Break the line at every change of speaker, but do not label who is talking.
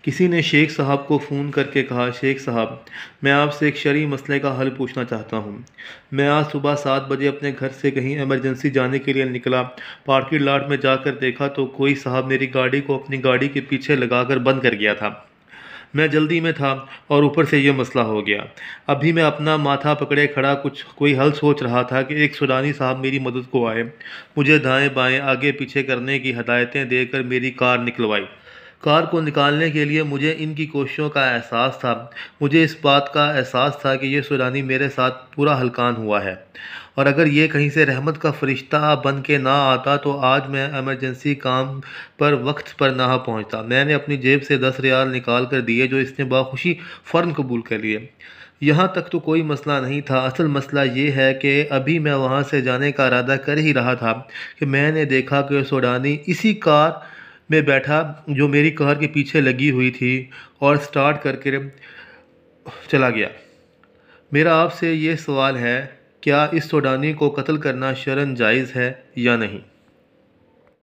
किसी ने शेख साहब को फ़ोन करके कहा, शेख साहब, मैं आपसे एक शरई मसले का हल पूछना चाहता हूँ। मैं आज सुबह 7 बजे अपने घर से कहीं इमरजेंसी जाने के लिए निकला। पार्किंग लॉट में जाकर देखा तो कोई साहब मेरी गाड़ी को अपनी गाड़ी के पीछे लगाकर बंद कर गया था। मैं जल्दी में था और ऊपर से ये मसला हो गया। अभी मैं अपना माथा पकड़े खड़ा कुछ कोई हल सोच रहा था कि एक सूडानी साहब मेरी मदद को आए। मुझे दाएं बाएं आगे पीछे करने की हदायतें देकर मेरी कार निकलवाई। कार को निकालने के लिए मुझे इनकी कोशिशों का एहसास था। मुझे इस बात का एहसास था कि ये सूडानी मेरे साथ पूरा हलकान हुआ है, और अगर ये कहीं से रहमत का फरिश्ता बन के ना आता तो आज मैं इमरजेंसी काम पर वक्त पर ना पहुंचता। मैंने अपनी जेब से 10 रियाल निकाल कर दिए, जो इसने बाखुशी फ़ौरन कबूल कर लिए। यहाँ तक तो कोई मसला नहीं था। असल मसला ये है कि अभी मैं वहाँ से जाने का इरादा कर ही रहा था कि मैंने देखा कि सूडानी इसी कार में बैठा जो मेरी कार के पीछे लगी हुई थी, और स्टार्ट करके चला गया। मेरा आपसे ये सवाल है, क्या इस सूडानी को कत्ल करना शरअन जायज़ है या नहीं?